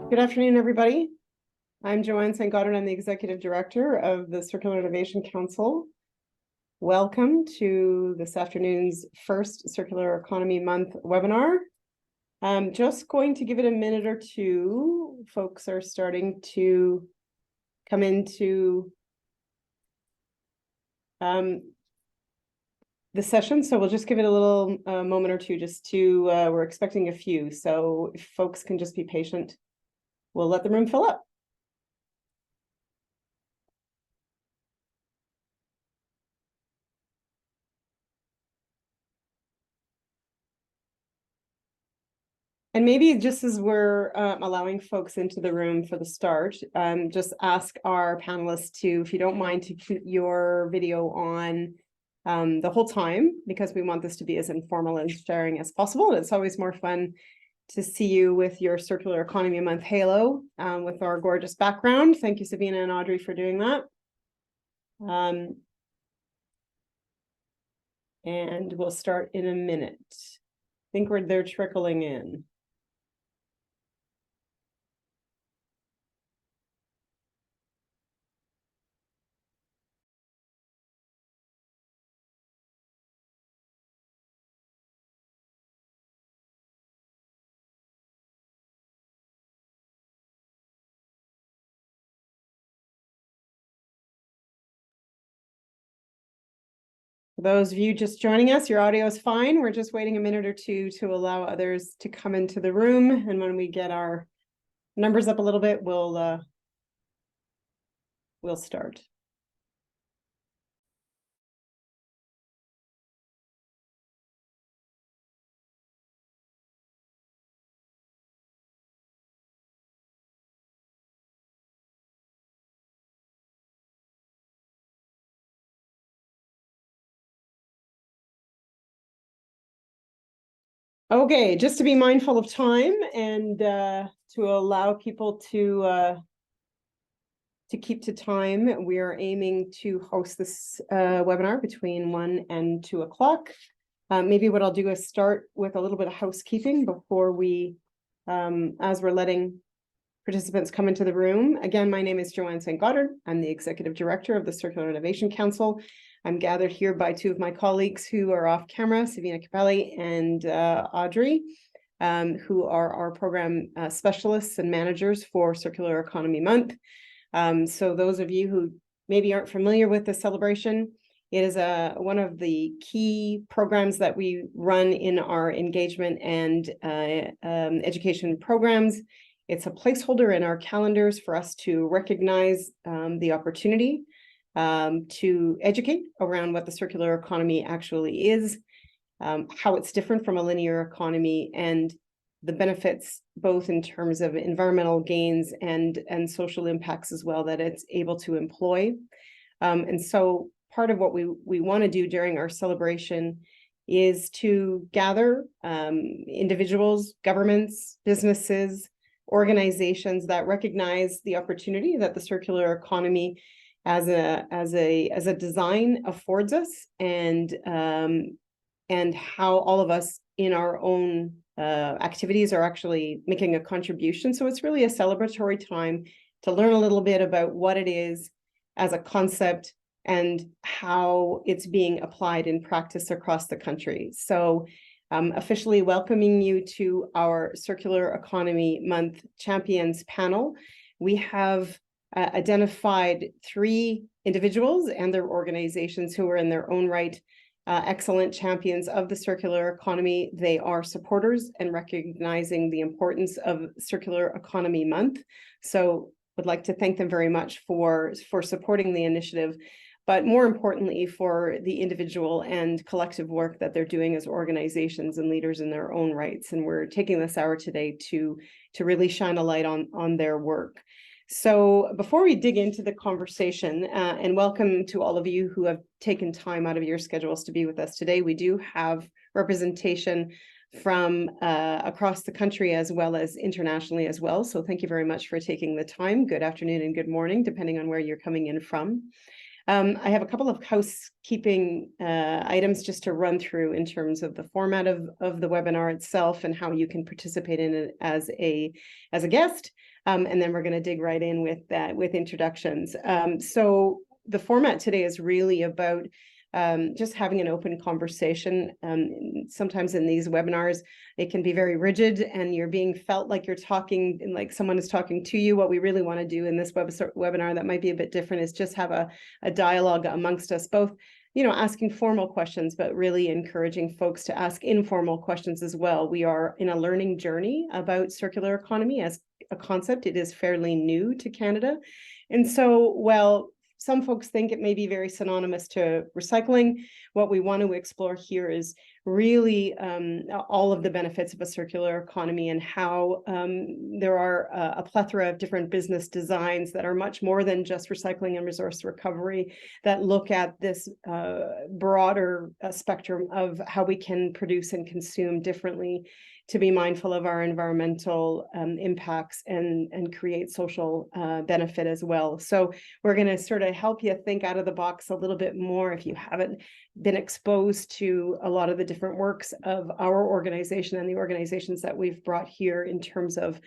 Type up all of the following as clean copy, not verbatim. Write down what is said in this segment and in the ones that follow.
Good afternoon, everybody. I'm Joanne St. Goddard. I'm the Executive Director of the Circular Innovation Council. Welcome to this afternoon's first Circular Economy Month webinar. I'm just going to give it a minute or two. Folks are starting to come into the session, so we'll just give it a little moment or two just to, we're expecting a few, so if folks can just be patient, we'll let the room fill up. And maybe just as we're allowing folks into the room for the start, just ask our panelists to, if you don't mind, to keep your video on the whole time, because we want this to be as informal and sharing as possible. And it's always more fun to see you with your Circular Economy Month halo with our gorgeous background. Thank you, Sabina and Audrey, for doing that. And we'll start in a minute. I think they're trickling in. For those of you just joining us, your audio is fine. We're just waiting a minute or two to allow others to come into the room. And when we get our numbers up a little bit, we'll start. Okay, just to be mindful of time and to allow people to keep to time, we are aiming to host this webinar between 1 and 2 o'clock. Maybe what I'll do is start with a little bit of housekeeping before we, as we're letting participants come into the room. Again, my name is Joanne St. Goddard. I'm the Executive Director of the Circular Innovation Council. I'm gathered here by two of my colleagues who are off camera, Sabina Capelli and Audrey, who are our program specialists and managers for Circular Economy Month. So those of you who maybe aren't familiar with the celebration, it is one of the key programs that we run in our engagement and education programs. It's a placeholder in our calendars for us to recognize the opportunity to educate around what the circular economy actually is, how it's different from a linear economy, and the benefits both in terms of environmental gains and social impacts as well that it's able to employ. And so part of what we want to do during our celebration is to gather individuals, governments, businesses, organizations that recognize the opportunity that the circular economy as a design affords us, and how all of us in our own activities are actually making a contribution. So it's really a celebratory time to learn a little bit about what it is as a concept and how it's being applied in practice across the country. So officially welcoming you to our Circular Economy Month Champions panel. We have identified 3 individuals and their organizations who are in their own right excellent champions of the circular economy. They are supporters and recognizing the importance of Circular Economy Month. So would like to thank them very much for supporting the initiative, but more importantly for the individual and collective work that they're doing as organizations and leaders in their own rights. And we're taking this hour today to really shine a light on their work. So before we dig into the conversation, and welcome to all of you who have taken time out of your schedules to be with us today, we do have representation from across the country as well as internationally as well. So thank you very much for taking the time. Good afternoon and good morning, depending on where you're coming in from. I have a couple of housekeeping items just to run through in terms of the format of the webinar itself and how you can participate in it as a guest. And then we're going to dig right in with introductions. So the format today is really about just having an open conversation. Sometimes in these webinars, it can be very rigid and you're being felt like you're talking, like someone is talking to you. What we really want to do in this webinar that might be a bit different is just have a dialogue amongst us, both asking formal questions, but really encouraging folks to ask informal questions as well. We are in a learning journey about circular economy as a concept. It is fairly new to Canada. And so, well, some folks think it may be very synonymous to recycling. What we want to explore here is really all of the benefits of a circular economy and how there are a plethora of different business designs that are much more than just recycling and resource recovery, that look at this broader spectrum of how we can produce and consume differently to be mindful of our environmental impacts and create social benefit as well. So we're going to sort of help you think out of the box a little bit more if you haven't been exposed to a lot of the different works of our organization and the organizations that we've brought here in terms of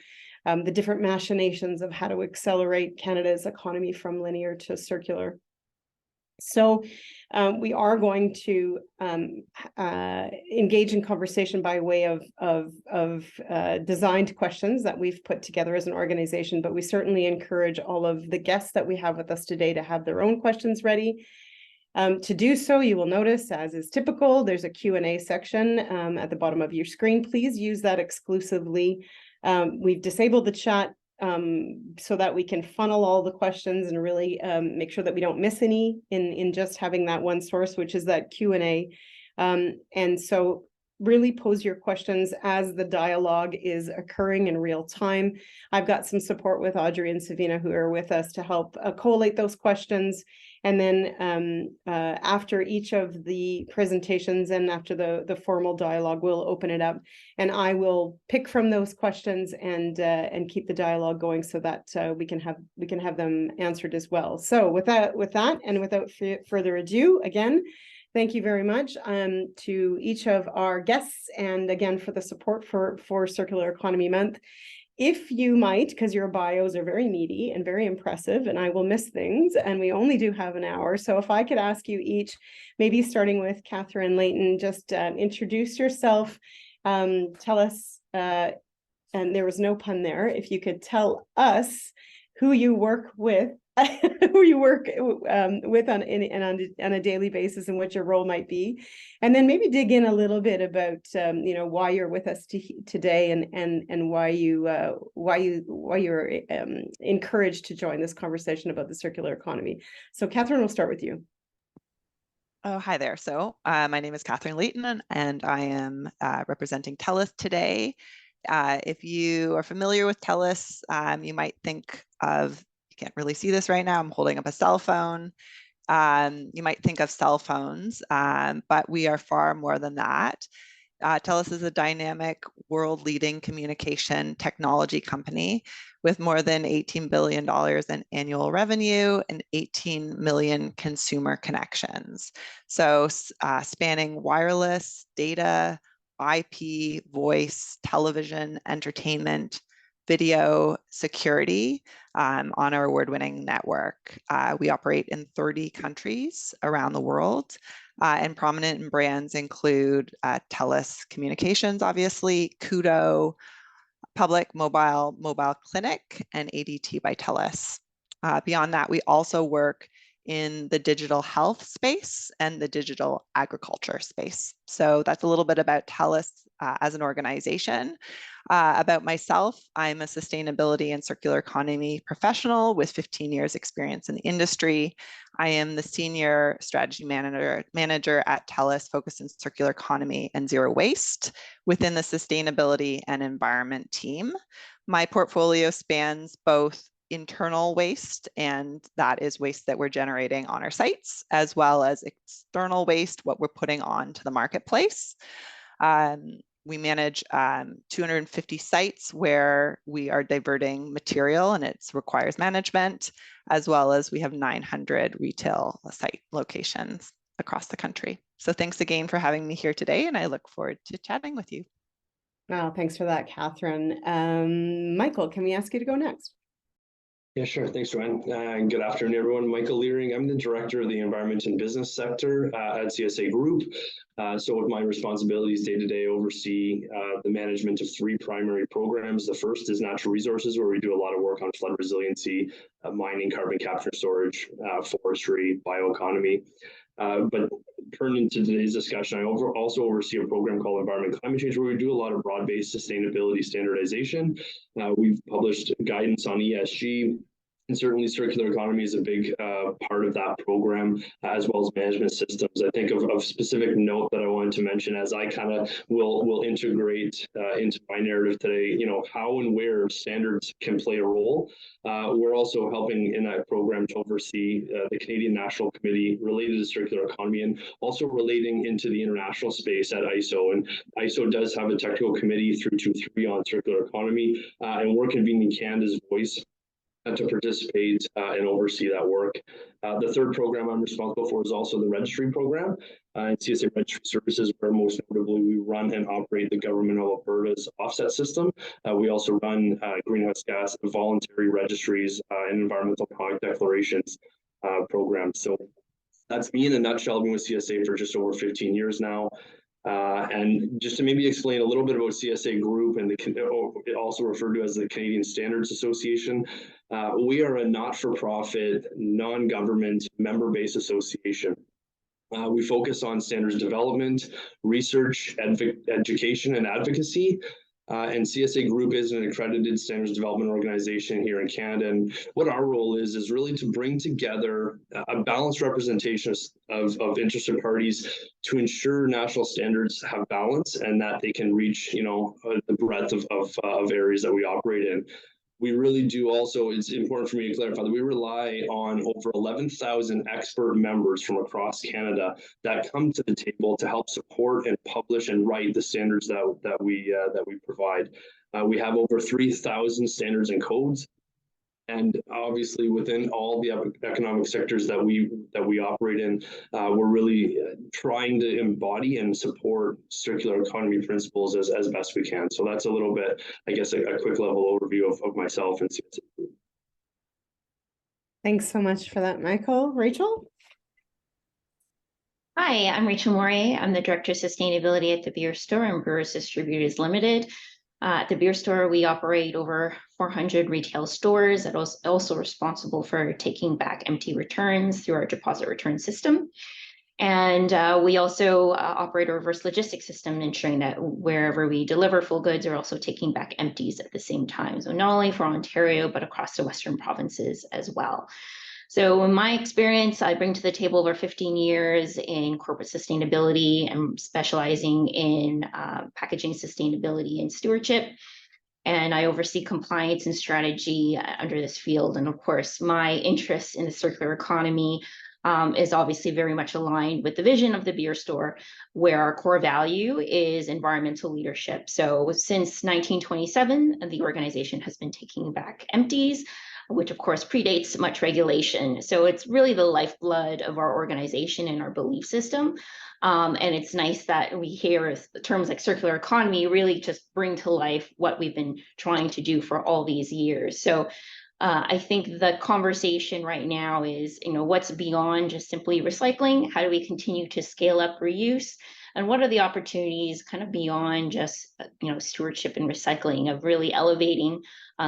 the different machinations of how to accelerate Canada's economy from linear to circular. So we are going to engage in conversation by way of designed questions that we've put together as an organization, but we certainly encourage all of the guests that we have with us today to have their own questions ready. To do so, you will notice, as is typical, there's a Q&A section at the bottom of your screen. Please use that exclusively. We've disabled the chat so that we can funnel all the questions and really make sure that we don't miss any in just having that one source, which is that Q&A. And so really pose your questions as the dialogue is occurring in real time. I've got some support with Audrey and Savina who are with us to help collate those questions. And then after each of the presentations and after the formal dialogue, we'll open it up and I will pick from those questions and keep the dialogue going so that we can have them answered as well. So with that and without further ado, again, thank you very much to each of our guests and again for the support for Circular Economy Month. If you might, because your bios are very meaty and very impressive, and I will miss things, and we only do have an hour. So if I could ask you each, maybe starting with Catherine Leighton, just introduce yourself, tell us, and there was no pun there, if you could tell us who you work with, who you work with on a daily basis and what your role might be, and then maybe dig in a little bit about why you're with us today and why you're encouraged to join this conversation about the circular economy. So Catherine, we'll start with you. Oh, hi there. So my name is Catherine Leighton and I am representing TELUS today. If you are familiar with TELUS, you might think of, you can't really see this right now, I'm holding up a cell phone. You might think of cell phones, but we are far more than that. TELUS is a dynamic, world-leading communication technology company with more than $18 billion in annual revenue and 18 million consumer connections. So spanning wireless, data, IP, voice, television, entertainment, video, security on our award-winning network. We operate in 30 countries around the world, and prominent brands include TELUS Communications, obviously, Kudo, Public Mobile Clinic, and ADT by TELUS. Beyond that, we also work in the digital health space and the digital agriculture space. So that's a little bit about TELUS as an organization. About myself, I'm a sustainability and circular economy professional with 15 years experience in the industry. I am the senior strategy manager at TELUS focused in circular economy and zero waste within the sustainability and environment team. My portfolio spans both internal waste, and that is waste that we're generating on our sites, as well as external waste, what we're putting onto the marketplace. We manage 250 sites where we are diverting material and it requires management, as well as we have 900 retail site locations across the country. So thanks again for having me here today, and I look forward to chatting with you. Oh, thanks for that, Catherine. Michael, can we ask you to go next? Yeah, sure. Thanks, Joanne. And good afternoon, everyone. Michael Leering. I'm the director of the environment and business sector at CSA Group. So with my responsibilities day-to-day oversee the management of three primary programs. The first is natural resources, where we do a lot of work on flood resiliency, mining, carbon capture storage, forestry, bioeconomy. But turning to today's discussion, I also oversee a program called Environment Climate Change, where we do a lot of broad-based sustainability standardization. We've published guidance on ESG, and certainly circular economy is a big part of that program, as well as management systems. I think of specific note that I wanted to mention as I kind of will integrate into my narrative today, how and where standards can play a role. We're also helping in that program to oversee the Canadian National Committee related to circular economy, and also relating into the international space at ISO. And ISO does have a technical committee through 2-3 on circular economy, and we're convening Canada's voice to participate and oversee that work. The third program I'm responsible for is also the registry program and CSA Registry Services, where most notably we run and operate the Government of Alberta's offset system. We also run greenhouse gas voluntary registries and environmental product declarations programs. So that's me in a nutshell. I've been with CSA for just over 15 years now. And just to maybe explain a little bit about CSA Group, and also referred to as the Canadian Standards Association. We are a not-for-profit, non-government, member-based association. We focus on standards development, research, education, and advocacy. And CSA Group is an accredited standards development organization here in Canada. And what our role is really to bring together a balanced representation of interested parties to ensure national standards have balance and that they can reach, the breadth of areas that we operate in. We really do also, it's important for me to clarify that we rely on over 11,000 expert members from across Canada that come to the table to help support and publish and write the standards that we provide. We have over 3,000 standards and codes. And obviously, within all the economic sectors that we operate in, we're really trying to embody and support circular economy principles as best we can. So that's a little bit, I guess, a quick level overview of myself and CSA Group. Thanks so much for that, Michael. Rachel? Hi, I'm Rachel Morier. I'm the Director of Sustainability at the Beer Store and Brewers Distributors Limited. At the Beer Store, we operate over 400 retail stores that are also responsible for taking back empty returns through our deposit return system. And we also operate a reverse logistics system, ensuring that wherever we deliver full goods, we're also taking back empties at the same time. So not only for Ontario, but across the Western provinces as well. So in my experience, I bring to the table over 15 years in corporate sustainability and specializing in packaging sustainability and stewardship. And I oversee compliance and strategy under this field. And of course, my interest in the circular economy is obviously very much aligned with the vision of the Beer Store, where our core value is environmental leadership. So since 1927, the organization has been taking back empties, which of course predates much regulation. So it's really the lifeblood of our organization and our belief system. And it's nice that we hear terms like circular economy really just bring to life what we've been trying to do for all these years. So I think the conversation right now is, what's beyond just simply recycling? How do we continue to scale up reuse? And what are the opportunities kind of beyond just, stewardship and recycling, of really elevating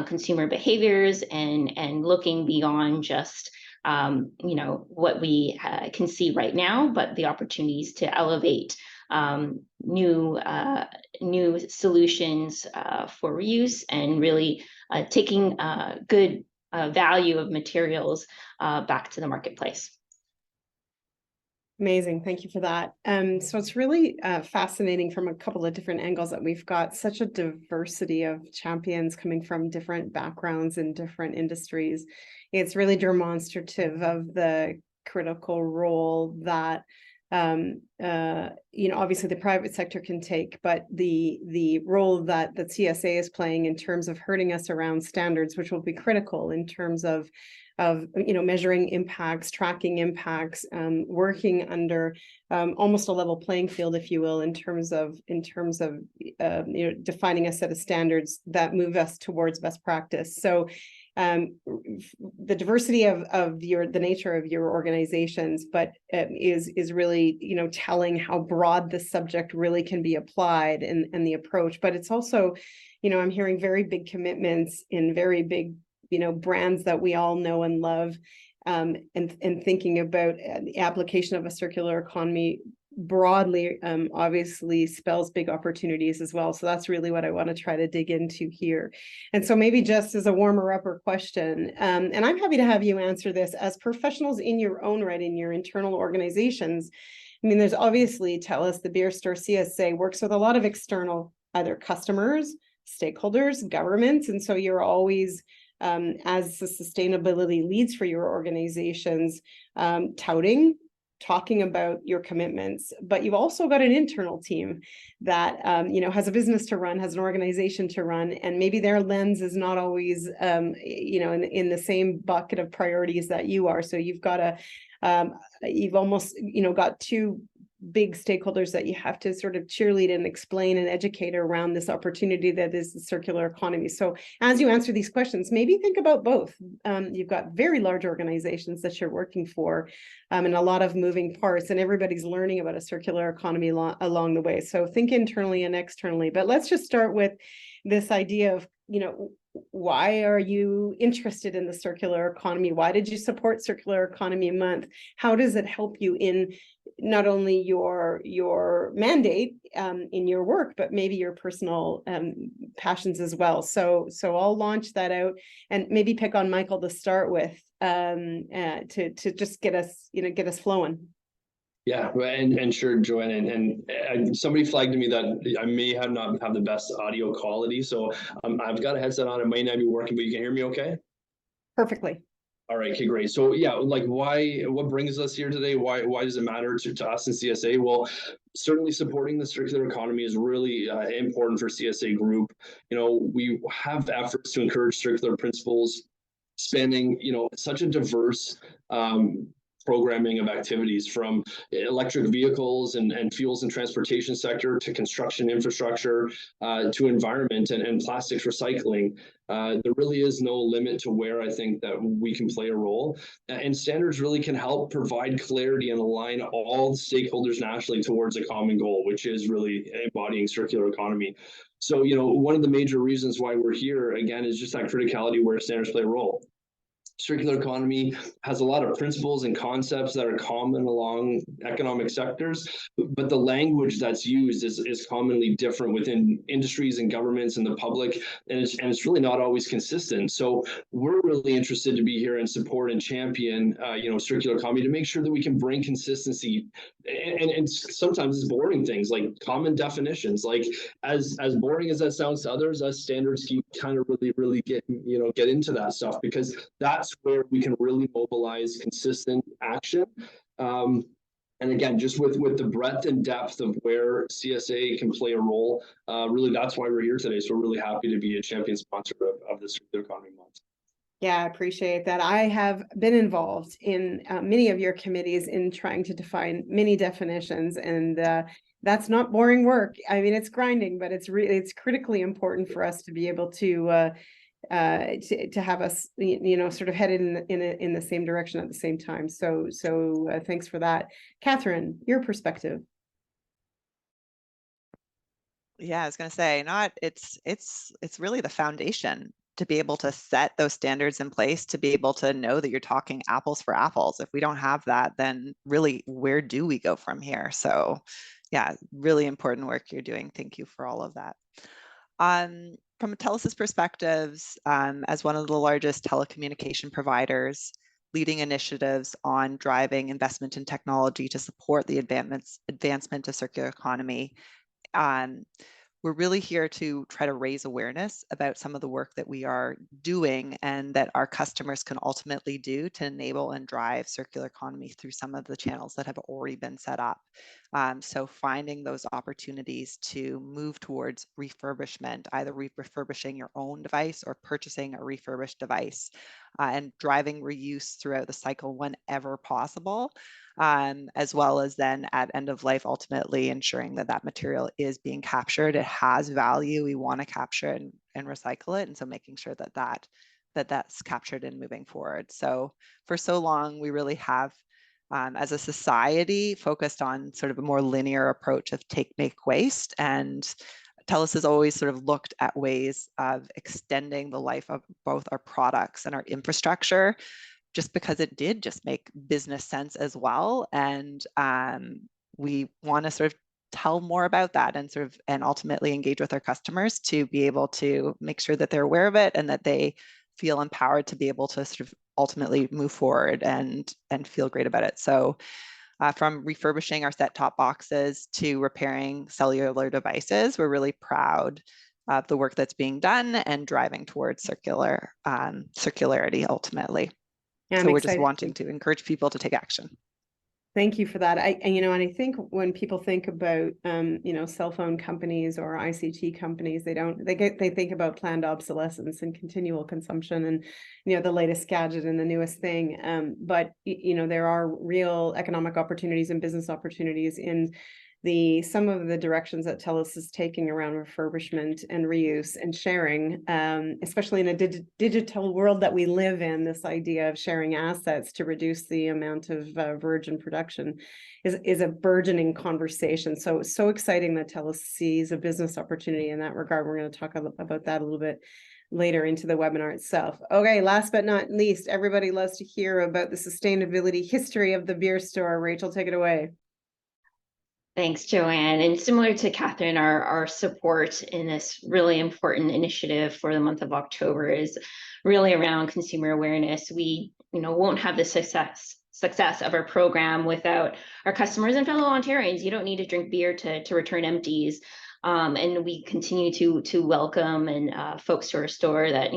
consumer behaviors and looking beyond just, what we can see right now, but the opportunities to elevate new solutions for reuse and really taking good value of materials back to the marketplace. Amazing. Thank you for that. So it's really fascinating from a couple of different angles that we've got such a diversity of champions coming from different backgrounds and different industries. It's really demonstrative of the critical role that obviously the private sector can take, but the role that the CSA is playing in terms of herding us around standards, which will be critical in terms of measuring impacts, tracking impacts, working under almost a level playing field, if you will, in terms of defining a set of standards that move us towards best practice. So the diversity of the nature of your organizations, but is really telling how broad the subject really can be applied and the approach. But it's also, I'm hearing very big commitments in very big brands that we all know and love, and thinking about the application of a circular economy broadly, obviously spells big opportunities as well. So that's really what I want to try to dig into here. And so maybe just as a warmer upper question, and I'm happy to have you answer this as professionals in your own right, in your internal organizations. I mean, there's obviously TELUS, the beer store, CSA works with a lot of external, either customers, stakeholders, governments. And so you're always, as the sustainability leads for your organizations, talking about your commitments, but you've also got an internal team that has a business to run, has an organization to run, and maybe their lens is not always in the same bucket of priorities that you are. So you've got you've almost got two big stakeholders that you have to sort of cheerlead and explain and educate around this opportunity that is the circular economy. So as you answer these questions, maybe think about both. You've got very large organizations that you're working for, and a lot of moving parts, and everybody's learning about a circular economy along the way. So think internally and externally. But let's just start with this idea of, why are you interested in the circular economy? Why did you support Circular Economy Month? How does it help you in not only your mandate in your work, but maybe your personal passions as well? So I'll launch that out and maybe pick on Michael to start with, to just get us flowing. Yeah, and sure, Joanne, and somebody flagged to me that I may not have the best audio quality, so I've got a headset on. It might not be working, but you can hear me okay? Perfectly. All right, okay, great. So yeah, what brings us here today? Why does it matter to us in CSA? Well, certainly supporting the circular economy is really important for CSA Group. We have efforts to encourage circular principles, spanning such a diverse programming of activities, from electric vehicles and fuels and transportation sector to construction infrastructure, to environment and plastics recycling. There really is no limit to where I think that we can play a role. And standards really can help provide clarity and align all stakeholders nationally towards a common goal, which is really embodying circular economy. So, one of the major reasons why we're here, again, is just that criticality where standards play a role. Circular economy has a lot of principles and concepts that are common along economic sectors, but the language that's used is commonly different within industries and governments and the public, and it's really not always consistent. So we're really interested to be here and support and champion circular economy to make sure that we can bring consistency, and sometimes it's boring things like common definitions. Like as boring as that sounds to others, us standards keep kind of really get into that stuff, because that's where we can really mobilize consistent action. And again, just with the breadth and depth of where CSA can play a role, really that's why we're here today. So we're really happy to be a champion sponsor of the Circular Economy Month. Yeah, I appreciate that. I have been involved in many of your committees in trying to define many definitions, and that's not boring work. I mean, it's grinding, but it's critically important for us to be able to have us sort of headed in the same direction at the same time. So thanks for that. Catherine, your perspective. Yeah, I was going to say, it's really the foundation to be able to set those standards in place, to be able to know that you're talking apples for apples. If we don't have that, then really, where do we go from here? So yeah, really important work you're doing. Thank you for all of that. From TELUS's perspectives, as one of the largest telecommunication providers, leading initiatives on driving investment in technology to support the advancement of circular economy, we're really here to try to raise awareness about some of the work that we are doing and that our customers can ultimately do to enable and drive circular economy through some of the channels that have already been set up. So finding those opportunities to move towards refurbishment, either refurbishing your own device or purchasing a refurbished device, and driving reuse throughout the cycle whenever possible. As well as then at end of life, ultimately ensuring that that material is being captured. It has value. We want to capture it and recycle it. And so making sure that that's captured and moving forward. So for so long, we really have, as a society, focused on sort of a more linear approach of take, make, waste. And TELUS has always sort of looked at ways of extending the life of both our products and our infrastructure, just because it did just make business sense as well. And we want to sort of tell more about that and ultimately engage with our customers to be able to make sure that they're aware of it and that they feel empowered to be able to sort of ultimately move forward and feel great about it. So from refurbishing our set-top boxes to repairing cellular devices, we're really proud of the work that's being done and driving towards circularity ultimately. Yeah, so we're just wanting to encourage people to take action. Thank you for that. And I think when people think about, cell phone companies or ICT companies, they think about planned obsolescence and continual consumption and, the latest gadget and the newest thing. But, there are real economic opportunities and business opportunities in some of the directions that TELUS is taking around refurbishment and reuse and sharing, especially in a digital world that we live in. This idea of sharing assets to reduce the amount of virgin production is a burgeoning conversation. So exciting that TELUS sees a business opportunity in that regard. We're going to talk about that a little bit later into the webinar itself. Okay, last but not least, everybody loves to hear about the sustainability history of the beer store. Rachel, take it away. Thanks, Joanne. And similar to Catherine, our support in this really important initiative for the month of October is really around consumer awareness. We, won't have the success of our program without our customers and fellow Ontarians. You don't need to drink beer to return empties. And we continue to welcome and folks to our store that,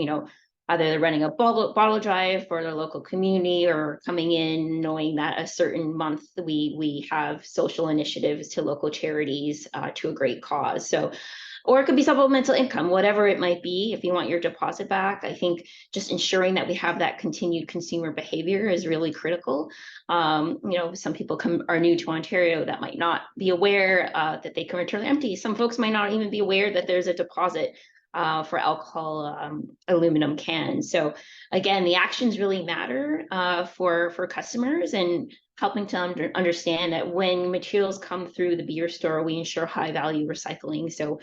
either they're running a bottle drive for their local community or coming in knowing that a certain month we have social initiatives to local charities to a great cause. So, or it could be supplemental income, whatever it might be. If you want your deposit back, I think just ensuring that we have that continued consumer behavior is really critical. Some people are new to Ontario that might not be aware that they can return empty. Some folks might not even be aware that there's a deposit for alcohol aluminum cans. So again, the actions really matter for customers, and helping to understand that when materials come through the beer store, we ensure high value recycling. So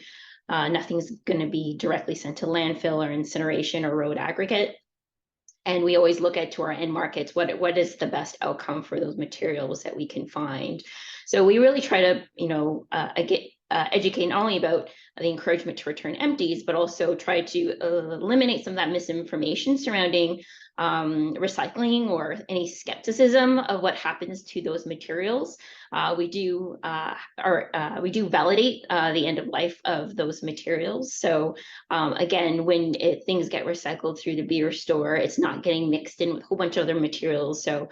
nothing's going to be directly sent to landfill or incineration or road aggregate. And we always look to our end markets, what is the best outcome for those materials that we can find. So we really try to, educate not only about the encouragement to return empties, but also try to eliminate some of that misinformation surrounding recycling or any skepticism of what happens to those materials. We do validate the end of life of those materials. So again, when things get recycled through the beer store, it's not getting mixed in with a whole bunch of other materials. So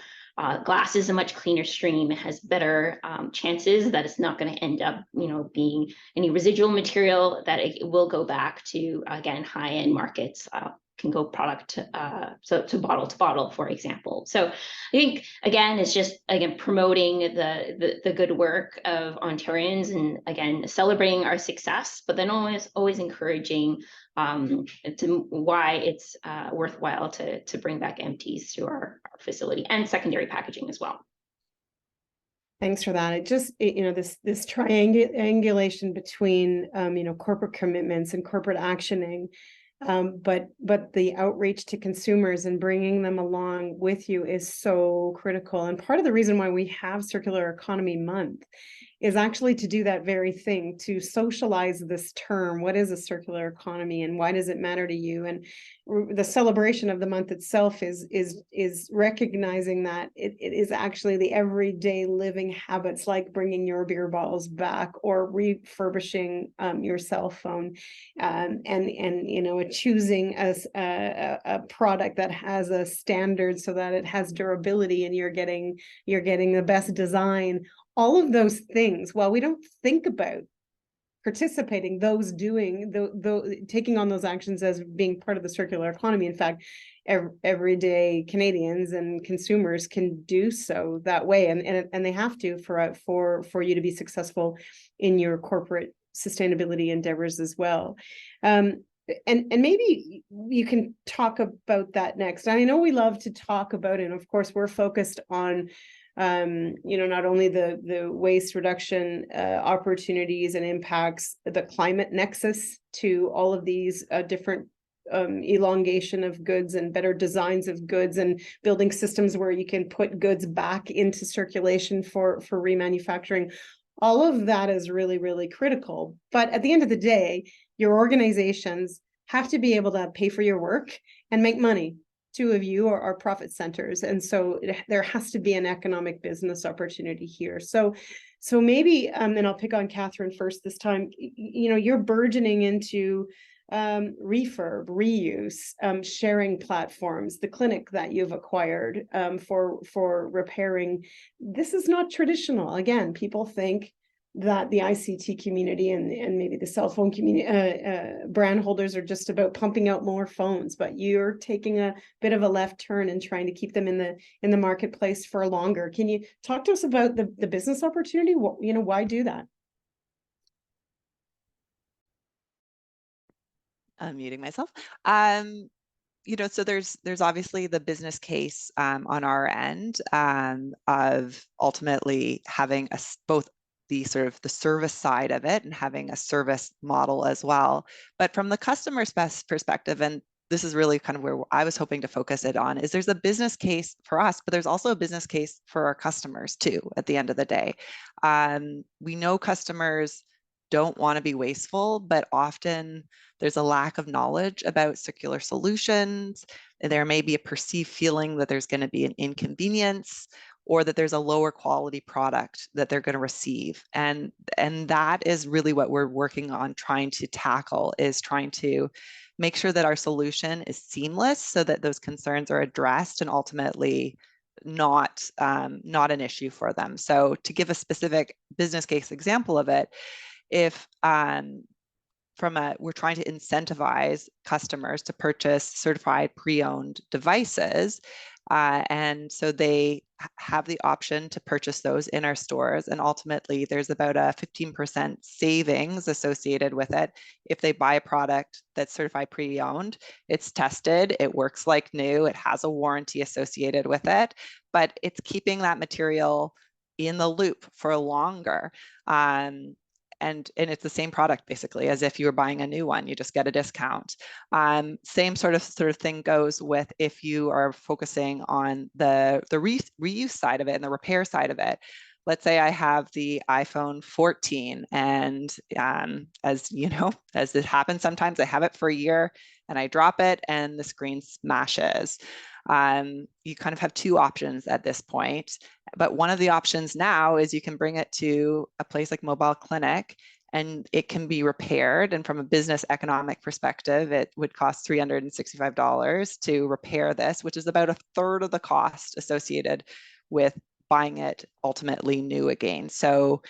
glass is a much cleaner stream. It has better chances that it's not going to end up, being any residual material, that it will go back to, again, high-end markets. Can go product to bottle, for example. So I think, again, it's just, promoting the good work of Ontarians, and again, celebrating our success, but then always encouraging why it's worthwhile to bring back empties to our facility, and secondary packaging as well. Thanks for that. It just, this triangulation between, corporate commitments and corporate actioning, but the outreach to consumers and bringing them along with you is so critical. And part of the reason why we have Circular Economy Month is actually to do that very thing, to socialize this term. What is a circular economy and why does it matter to you? And the celebration of the month itself is recognizing that it is actually the everyday living habits, like bringing your beer bottles back or refurbishing your cell phone, and you know, choosing a product that has a standard so that it has durability and you're getting the best design. All of those things, while we don't think about participating, those doing taking on those actions as being part of the circular economy. In fact, everyday Canadians and consumers can do so that way, and they have to for you to be successful in your corporate sustainability endeavors as well. And maybe you can talk about that next. I know we love to talk about it, and of course we're focused on you know, not only the waste reduction opportunities and impacts, the climate nexus to all of these different elongation of goods and better designs of goods and building systems where you can put goods back into circulation for remanufacturing. All of that is really, really critical. But at the end of the day, your organizations have to be able to pay for your work and make money. Two of you are profit centers, and so there has to be an economic business opportunity here. So maybe, and I'll pick on Catherine first this time. You know, you're burgeoning into refurb, reuse, sharing platforms, the clinic that you've acquired for repairing. This is not traditional. Again, people think that the ICT community and maybe the cell phone community brand holders are just about pumping out more phones, but you're taking a bit of a left turn and trying to keep them in the marketplace for longer. Can you talk to us about the business opportunity? You know, why do that? Unmuting myself. You know, so there's obviously the business case on our end of ultimately having both the sort of the service side of it and having a service model as well. But from the customer's perspective, and this is really kind of where I was hoping to focus it on, is there's a business case for us, but there's also a business case for our customers too, at the end of the day. We know customers don't want to be wasteful, but often there's a lack of knowledge about circular solutions. There may be a perceived feeling that there's going to be an inconvenience or that there's a lower quality product that they're going to receive. And that is really what we're working on trying to tackle, is trying to make sure that our solution is seamless so that those concerns are addressed and ultimately not an issue for them. So to give a specific business case example of it, if we're trying to incentivize customers to purchase certified pre-owned devices, and so they have the option to purchase those in our stores, and ultimately there's about a 15% savings associated with it if they buy a product that's certified pre-owned. It's tested, it works like new, it has a warranty associated with it, but it's keeping that material in the loop for longer. And it's the same product basically as if you were buying a new one, you just get a discount. Same sort of thing goes with if you are focusing on the reuse side of it and the repair side of it. Let's say I have the iPhone 14 and as you know, as it happens sometimes, I have it for a year and I drop it and the screen smashes. You kind of have two options at this point, but one of the options now is you can bring it to a place like Mobile Clinic and it can be repaired. And from a business economic perspective, it would cost $365 to repair this, which is about a third of the cost associated with buying it ultimately new again. So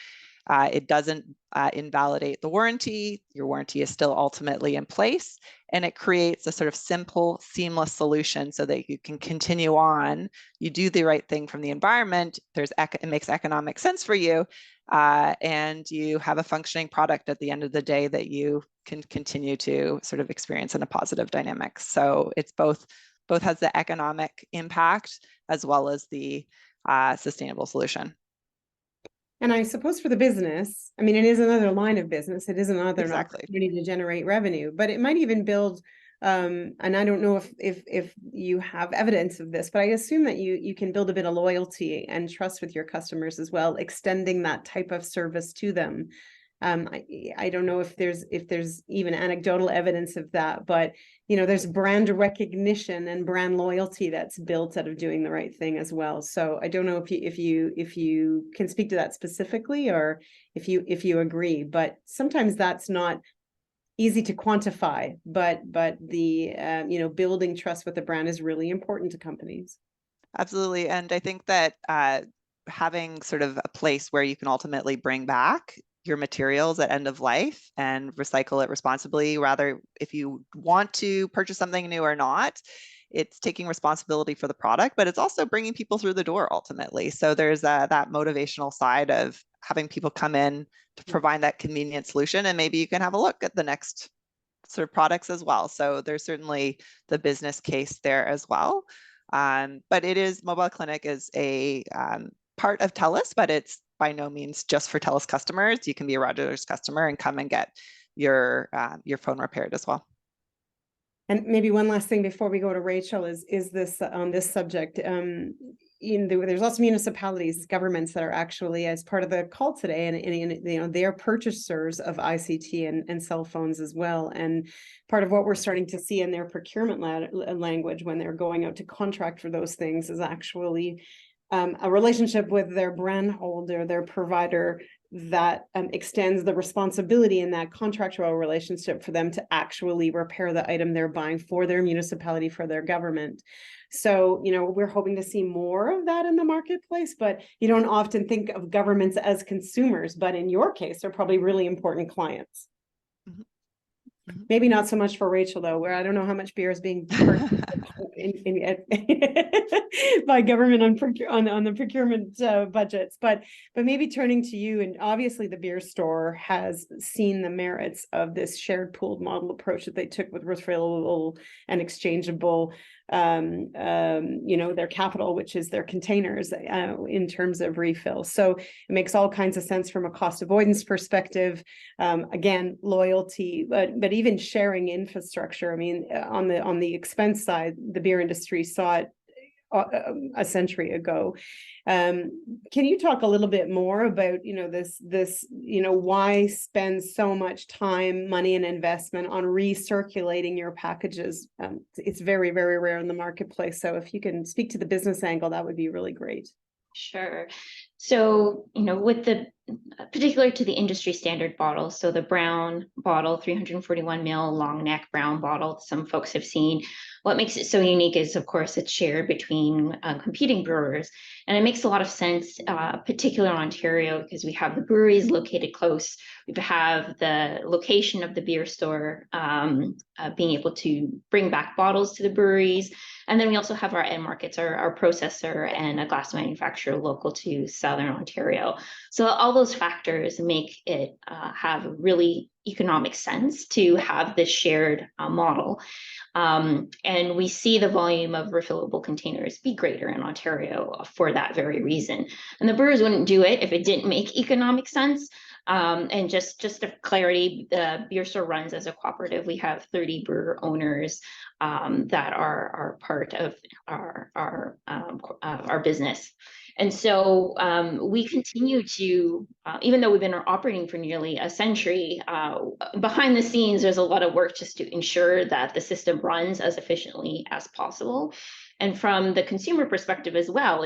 it doesn't invalidate the warranty. Your warranty is still ultimately in place, and it creates a sort of simple, seamless solution so that you can continue on. You do the right thing from the environment. It makes economic sense for you, and you have a functioning product at the end of the day that you can continue to sort of experience in a positive dynamic. So it's both has the economic impact as well as the sustainable solution. And I suppose for the business, I mean, it is another line of business. It is another Exactly. opportunity to generate revenue, but it might even build And I don't know if you have evidence of this, but I assume that you can build a bit of loyalty and trust with your customers as well, extending that type of service to them. I don't know if there's even anecdotal evidence of that, but there's brand recognition and brand loyalty that's built out of doing the right thing as well. So I don't know if you can speak to that specifically, or if you agree, but sometimes that's not easy to quantify, but the building trust with the brand is really important to companies. Absolutely. And I think that having sort of a place where you can ultimately bring back your materials at end of life and recycle it responsibly, rather if you want to purchase something new or not, it's taking responsibility for the product, but it's also bringing people through the door ultimately. So there's that motivational side of having people come in to provide that convenient solution, and maybe you can have a look at the next sort of products as well. So there's certainly the business case there as well. But Mobile Clinic is a part of TELUS, but it's by no means just for TELUS customers. You can be a Rogers customer and come and get your phone repaired as well. And maybe one last thing before we go to Rachel is this on this subject. There's also municipalities, governments that are actually, as part of the call today, and they are purchasers of ICT and cell phones as well. And part of what we're starting to see in their procurement language when they're going out to contract for those things is actually a relationship with their brand holder, their provider, that extends the responsibility in that contractual relationship for them to actually repair the item they're buying for their municipality, for their government. So, we're hoping to see more of that in the marketplace, but you don't often think of governments as consumers, but in your case, they're probably really important clients. Mm-hmm. Maybe not so much for Rachel, though, where I don't know how much beer is being purchased by government on the procurement budgets, but maybe turning to you, and obviously the beer store has seen the merits of this shared pooled model approach that they took with refillable and exchangeable their capital, which is their containers, in terms of refill. So it makes all kinds of sense from a cost avoidance perspective. Again, loyalty, but even sharing infrastructure. I mean, on the expense side, the beer industry saw it a century ago. Can you talk a little bit more about this why spend so much time, money, and investment on recirculating your packages? It's very, very rare in the marketplace. So if you can speak to the business angle, that would be really great. Sure. So, with the particular to the industry standard bottle, so the brown bottle, 341 ml long neck brown bottle, some folks have seen. What makes it so unique is, of course, it's shared between competing brewers. And it makes a lot of sense, particularly in Ontario, because we have the breweries located close. We have the location of the beer store, being able to bring back bottles to the breweries. And then we also have our end markets, our processor and a glass manufacturer local to Southern Ontario. So all those factors make it have really economic sense to have this shared model. And we see the volume of refillable containers be greater in Ontario for that very reason. And the brewers wouldn't do it if it didn't make economic sense. And just for clarity, the beer store runs as a cooperative. We have 30 brewer owners that are part of our business. And so we continue to, even though we've been operating for nearly a century, behind the scenes, there's a lot of work just to ensure that the system runs as efficiently as possible. And from the consumer perspective as well,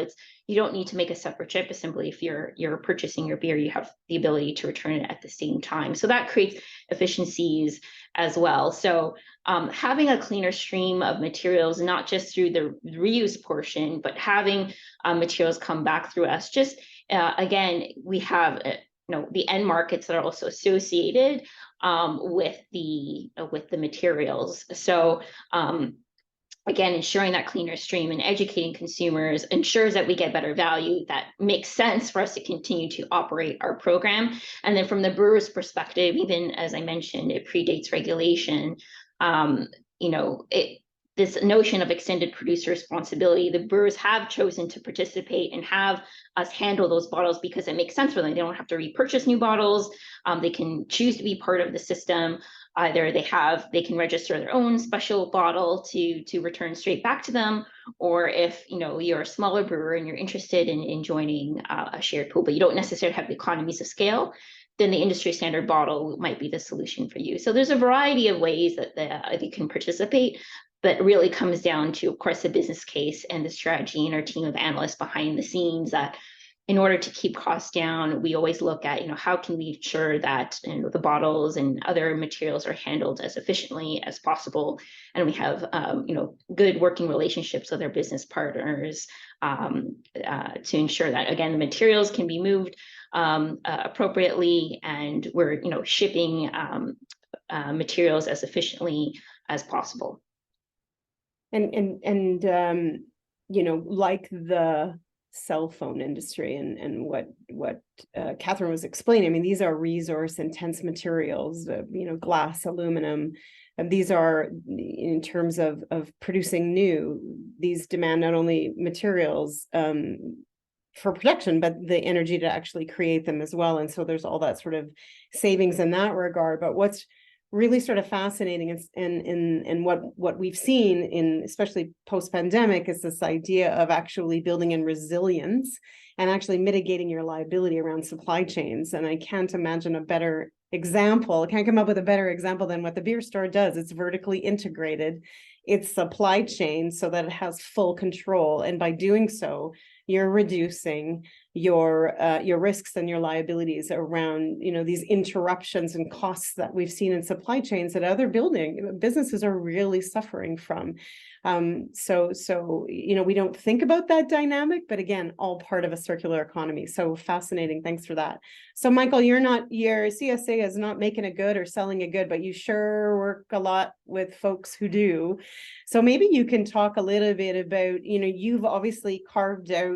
you don't need to make a separate chip assembly. If you're purchasing your beer, you have the ability to return it at the same time. So that creates efficiencies as well. So having a cleaner stream of materials, not just through the reuse portion, but having materials come back through us. Just again, we have the end markets that are also associated with the materials. So again, ensuring that cleaner stream and educating consumers ensures that we get better value that makes sense for us to continue to operate our program. And then from the brewer's perspective, even as I mentioned, it predates regulation. this notion of extended producer responsibility, the brewers have chosen to participate and have us handle those bottles because it makes sense for them. They don't have to repurchase new bottles. They can choose to be part of the system. Either they can register their own special bottle to return straight back to them, or if you're a smaller brewer and you're interested in joining a shared pool, but you don't necessarily have the economies of scale, then the industry standard bottle might be the solution for you. So there's a variety of ways that you can participate, but it really comes down to, of course, the business case and the strategy and our team of analysts behind the scenes that in order to keep costs down, we always look at, how can we ensure that the bottles and other materials are handled as efficiently as possible. And we have, good working relationships with our business partners to ensure that, again, the materials can be moved appropriately, and we're, shipping materials as efficiently as possible. And like the cell phone industry and what Catherine was explaining, I mean, these are resource intense materials, glass, aluminum, and these are, in terms of producing new, these demand not only materials for production, but the energy to actually create them as well. And so there's all that sort of savings in that regard. But what's really sort of fascinating and what we've seen in, especially post-pandemic, is this idea of actually building in resilience and actually mitigating your liability around supply chains. And I can't imagine a better example. I can't come up with a better example than what the beer store does. It's vertically integrated its supply chain so that it has full control. And by doing so, you're reducing your risks and your liabilities around, these interruptions and costs that we've seen in supply chains that other businesses are really suffering from. So we don't think about that dynamic, but again, all part of a circular economy. So fascinating. Thanks for that. So Michael, your CSA is not making a good or selling a good, but you sure work a lot with folks who do. So maybe you can talk a little bit about, you've obviously carved out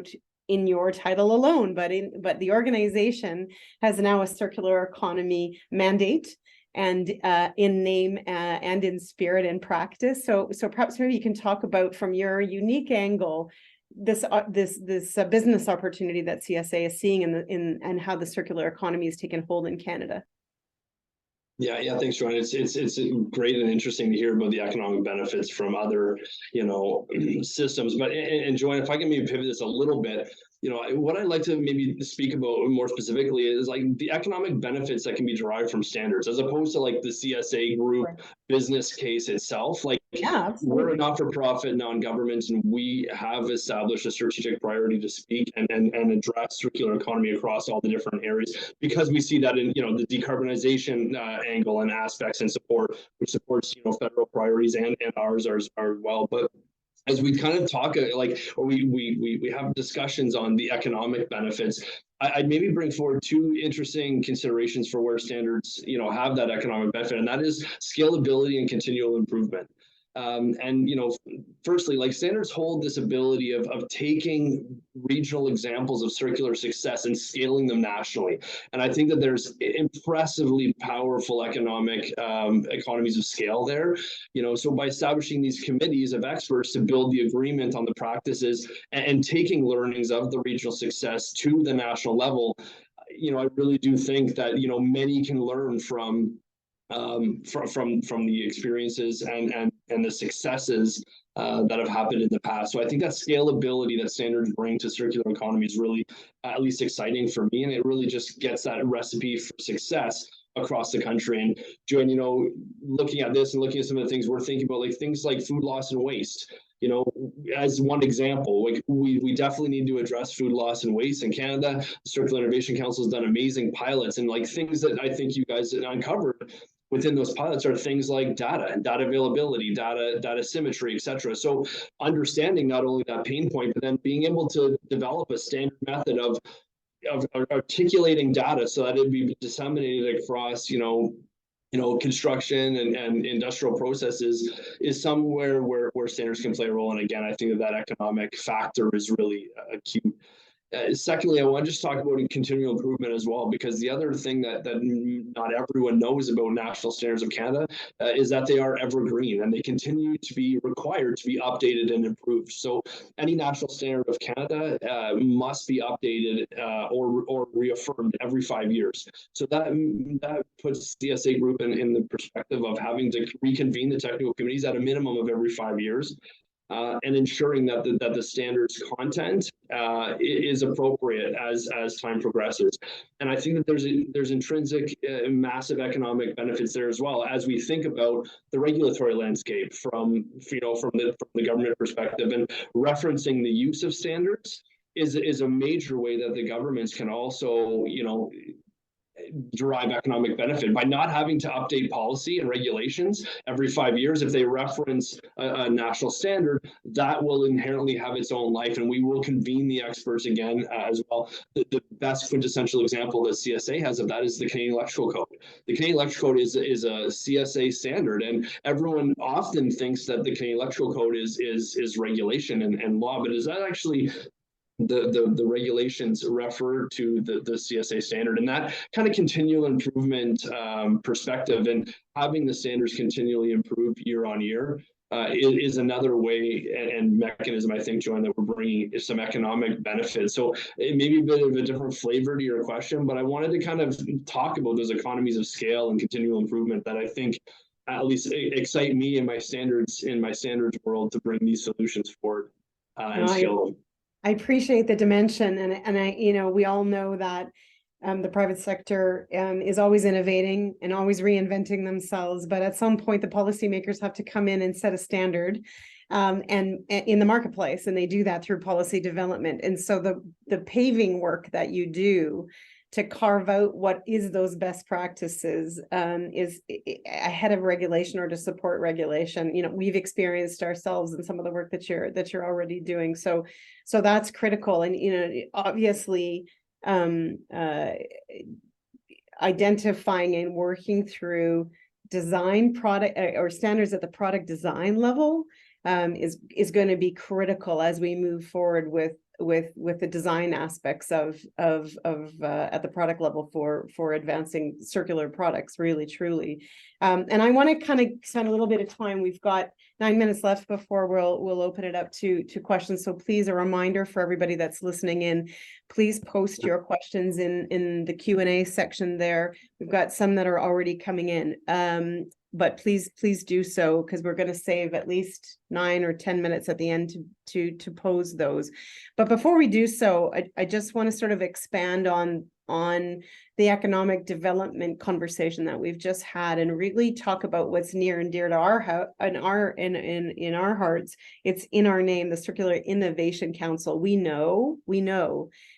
in your title alone, but the organization has now a circular economy mandate, and in name and in spirit and practice. So perhaps maybe you can talk about, from your unique angle, this business opportunity that CSA is seeing and how the circular economy has taken hold in Canada. Yeah, thanks, Joanne. It's great and interesting to hear about the economic benefits from other, systems. But and Joanne, if I can maybe pivot this a little bit, what I'd like to maybe speak about more specifically is like the economic benefits that can be derived from standards, as opposed to like the CSA Group business case itself. Like, yeah, we're a not-for-profit, non-government, and we have established a strategic priority to speak and address circular economy across all the different areas, because we see that in the decarbonization angle and aspects and support, which supports federal priorities and ours are well. But as we kind of talk, we have discussions on the economic benefits, I'd maybe bring forward two interesting considerations for where standards, have that economic benefit, and that is scalability and continual improvement. Firstly, like, standards hold this ability of taking regional examples of circular success and scaling them nationally. And I think that there's impressively powerful economic economies of scale there. So by establishing these committees of experts to build the agreement on the practices and taking learnings of the regional success to the national level, I really do think that, many can learn from the experiences and the successes that have happened in the past. So I think that scalability that standards bring to circular economy is really at least exciting for me, and it really just gets that recipe for success across the country. And Joanne, looking at this and looking at some of the things we're thinking about, like things like food loss and waste, as one example, like we definitely need to address food loss and waste in Canada. The Circular Innovation Council has done amazing pilots, and like things that I think you guys uncovered within those pilots are things like data and data availability, data symmetry, etc. So understanding not only that pain point, but then being able to develop a standard method of articulating data so that it be disseminated across, construction and industrial processes is somewhere where standards can play a role. And again, I think that economic factor is really acute. Secondly, I want to just talk about continual improvement as well, because the other thing that not everyone knows about National Standards of Canada is that they are evergreen and they continue to be required to be updated and improved. So any National Standard of Canada must be updated or reaffirmed every 5 years. So that puts CSA Group in the perspective of having to reconvene the technical committees at a minimum of every 5 years. And ensuring that the standards content is appropriate as time progresses. And I think that there's intrinsic massive economic benefits there as well, as we think about the regulatory landscape from the government perspective, and referencing the use of standards is a major way that the governments can also derive economic benefit by not having to update policy and regulations every 5 years. If they reference a national standard, that will inherently have its own life, and we will convene the experts again as well. The best quintessential example that CSA has of that is the Canadian Electrical Code. The Canadian Electrical Code is a CSA standard, and everyone often thinks that the Canadian Electrical Code is regulation and law, but is that actually the regulations refer to the CSA standard? And that kind of continual improvement perspective, and having the standards continually improve year on year is another way and mechanism, I think, Joanne, that we're bringing some economic benefits. So it may be a bit of a different flavor to your question, but I wanted to kind of talk about those economies of scale and continual improvement that I think at least excite me in my standards world to bring these solutions forward and scale them. I appreciate the dimension, and I, we all know that the private sector is always innovating and always reinventing themselves, but at some point the policymakers have to come in and set a standard and in the marketplace, and they do that through policy development. And so the paving work that you do to carve out what is those best practices is ahead of regulation or to support regulation. We've experienced ourselves in some of the work that you're already doing. So that's critical. And, obviously identifying and working through design product or standards at the product design level is going to be critical as we move forward with the design aspects of at the product level for advancing circular products, really truly. And I want to kind of spend a little bit of time. We've got 9 minutes left before we'll open it up to questions. So please, a reminder for everybody that's listening in, please post your questions in the Q&A section there. We've got some that are already coming in. But please do so, because we're going to save at least 9 or 10 minutes at the end to pose those. But before we do so, I just want to sort of expand on the economic development conversation that we've just had, and really talk about what's near and dear to our in our hearts. It's in our name, the Circular Innovation Council. We know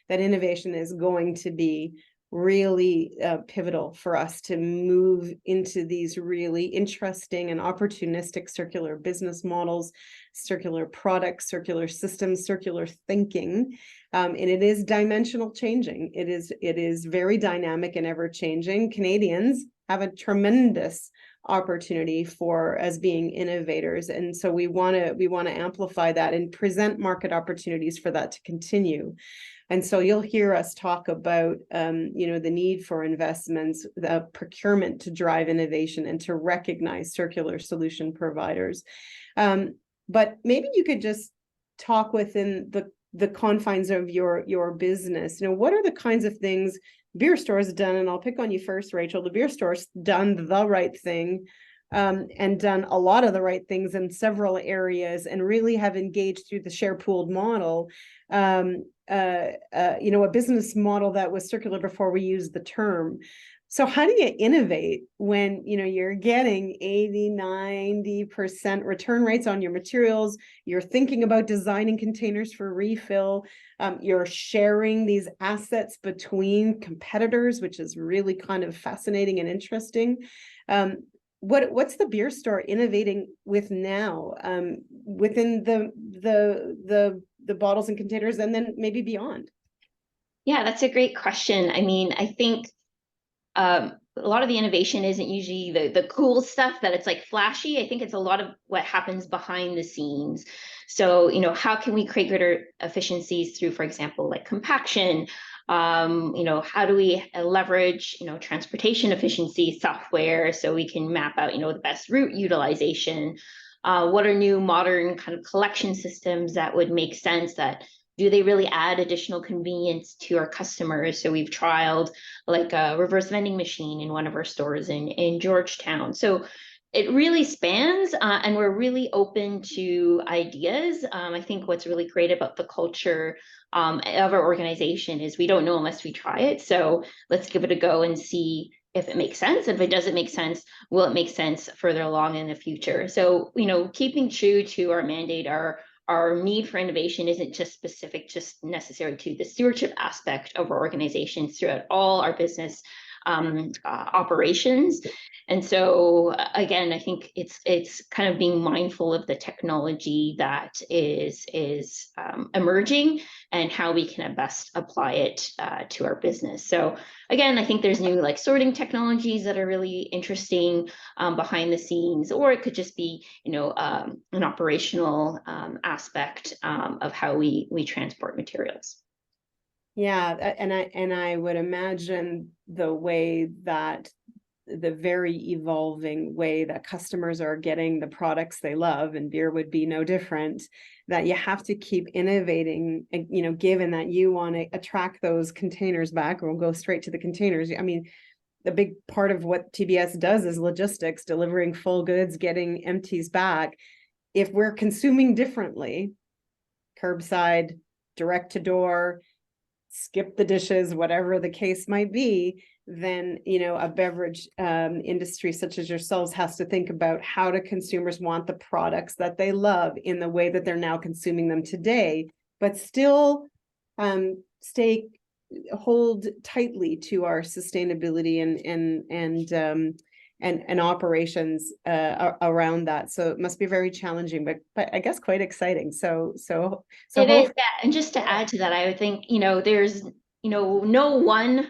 that innovation is going to be really pivotal for us to move into these really interesting and opportunistic circular business models, circular products, circular systems, circular thinking. And it is dimensional changing. It is very dynamic and ever changing. Canadians have a tremendous opportunity as being innovators, and so we want to amplify that and present market opportunities for that to continue. And so you'll hear us talk about, the need for investments, the procurement to drive innovation and to recognize circular solution providers. But maybe you could just talk within the confines of your business. What are the kinds of things beer stores done? And I'll pick on you first, Rachel. The beer store's done the right thing. And done a lot of the right things in several areas, and really have engaged through the share pooled model, a business model that was circular before we used the term. So how do you innovate when you're getting 80-90% return rates on your materials? You're thinking about designing containers for refill. You're sharing these assets between competitors, which is really kind of fascinating and interesting. What's the beer store innovating with now, within the bottles and containers, and then maybe beyond? Yeah, that's a great question. I mean, I think a lot of the innovation isn't usually the cool stuff that it's like flashy. I think it's a lot of what happens behind the scenes. So, how can we create greater efficiencies through, for example, like compaction? How do we leverage, transportation efficiency software so we can map out, the best route utilization? What are new modern kind of collection systems that would make sense? That do they really add additional convenience to our customers? So we've trialed like a reverse vending machine in one of our stores in Georgetown. So it really spans, and we're really open to ideas. I think what's really great about the culture of our organization is we don't know unless we try it. So let's give it a go and see if it makes sense. If it doesn't make sense, will it make sense further along in the future? So, keeping true to our mandate, our need for innovation isn't just specific, just necessary to the stewardship aspect of our organizations throughout all our business operations. And so again, I think it's kind of being mindful of the technology that is emerging and how we can best apply it to our business. So again, I think there's new like sorting technologies that are really interesting behind the scenes, or it could just be an operational aspect of how we transport materials. Yeah, and I would imagine the way that the very evolving way that customers are getting the products they love, and beer would be no different, that you have to keep innovating, given that you want to attract those containers back, or we'll go straight to the containers. I mean, the big part of what TBS does is logistics, delivering full goods, getting empties back. If we're consuming differently, curbside, direct to door, skip the dishes, whatever the case might be, then a beverage industry such as yourselves has to think about how do consumers want the products that they love in the way that they're now consuming them today, but still hold tightly to our sustainability and operations around that. So it must be very challenging, but I guess quite exciting. So it is, yeah. And just to add to that, I would think there's no one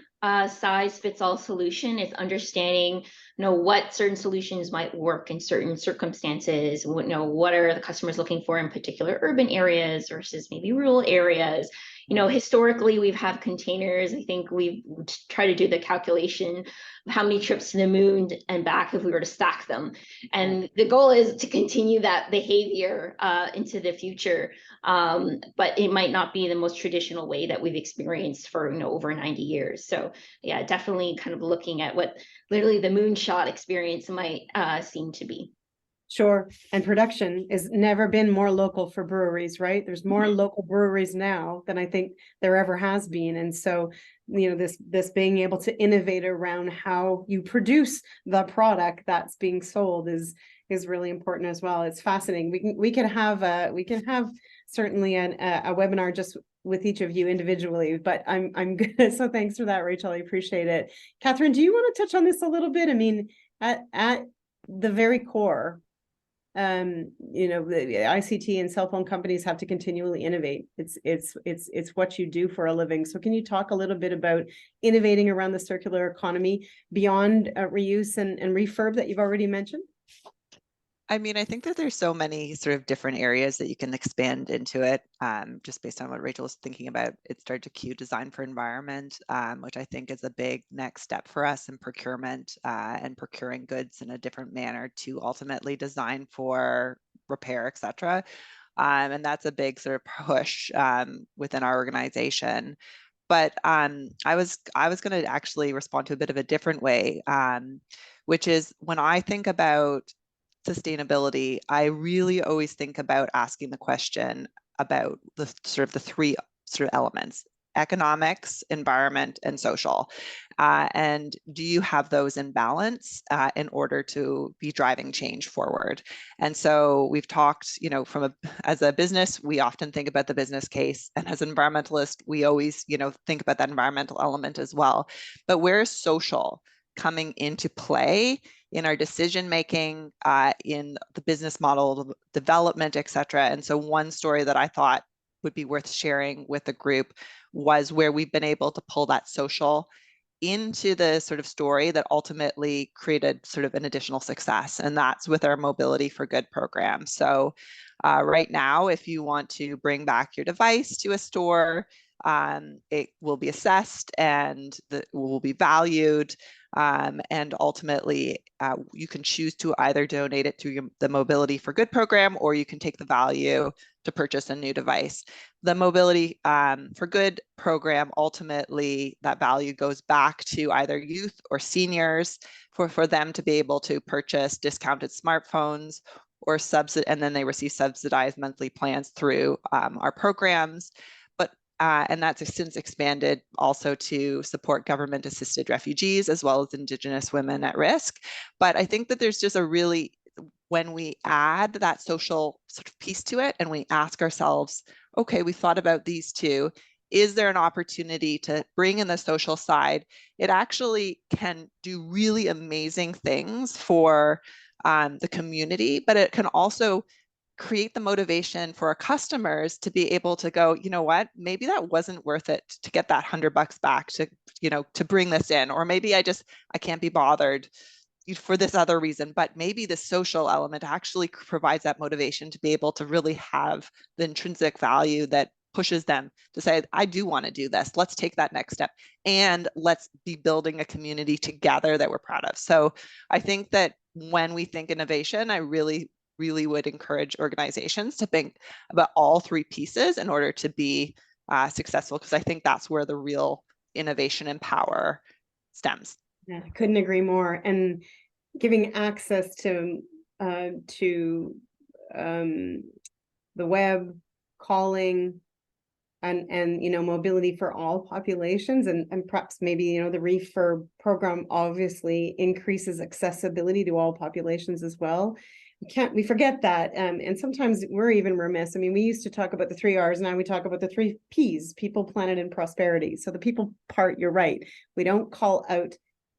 size fits all solution. It's understanding what certain solutions might work in certain circumstances. What are the customers looking for in particular urban areas versus maybe rural areas. Historically, we've had containers. I think we've tried to do the calculation of how many trips to the moon and back if we were to stack them. And the goal is to continue that behavior into the future. But it might not be the most traditional way that we've experienced for over 90 years. So yeah, definitely kind of looking at what literally the moonshot experience might seem to be. Sure. And production has never been more local for breweries, right? There's more local breweries now than I think there ever has been. And so, this being able to innovate around how you produce the product that's being sold is really important as well. It's fascinating. We can have certainly a webinar just with each of you individually, but I'm good. So thanks for that, Rachel. I appreciate it. Catherine, do you want to touch on this a little bit? I mean, at the very core, the ICT and cell phone companies have to continually innovate. It's what you do for a living. So can you talk a little bit about innovating around the circular economy beyond reuse and refurb that you've already mentioned? I mean, I think that there's so many sort of different areas that you can expand into it, just based on what Rachel was thinking about. It started to cue design for environment, which I think is a big next step for us in procurement and procuring goods in a different manner to ultimately design for repair, etc. And that's a big sort of push within our organization. But I was going to actually respond to a bit of a different way, which is when I think about sustainability, I really always think about asking the question about the three sort of elements: economics, environment, and social. And do you have those in balance in order to be driving change forward? And so we've talked, as a business, we often think about the business case, and as an environmentalist, we always, think about that environmental element as well. But where is social coming into play in our decision making, in the business model development, etc.? And so one story that I thought would be worth sharing with the group was where we've been able to pull that social into the sort of story that ultimately created sort of an additional success. And that's with our Mobility for Good program. So right now, if you want to bring back your device to a store, it will be assessed and will be valued. And ultimately, you can choose to either donate it to the Mobility for Good program, or you can take the value to purchase a new device. The Mobility for Good program, ultimately, that value goes back to either youth or seniors for them to be able to purchase discounted smartphones or and then they receive subsidized monthly plans through our programs. And that's since expanded also to support government-assisted refugees as well as Indigenous women at risk. But I think that there's just when we add that social sort of piece to it and we ask ourselves, okay, we thought about these two, is there an opportunity to bring in the social side? It actually can do really amazing things for the community, but it can also create the motivation for our customers to be able to go, you know what, maybe that wasn't worth it to get that $100 back to bring this in, or maybe I can't be bothered for this other reason, but maybe the social element actually provides that motivation to be able to really have the intrinsic value that pushes them to say, I do want to do this. Let's take that next step and let's be building a community together that we're proud of. So I think that when we think innovation, I really would encourage organizations to think about all three pieces in order to be successful, because I think that's where the real innovation and power stems. Yeah, I couldn't agree more. And giving access to the web, calling, and mobility for all populations, and perhaps maybe the refurb program obviously increases accessibility to all populations as well. We forget that, and sometimes we're even remiss. I mean, we used to talk about the 3 R's, now we talk about the 3 P's: people, planet, and prosperity. So the people part, you're right, we don't call out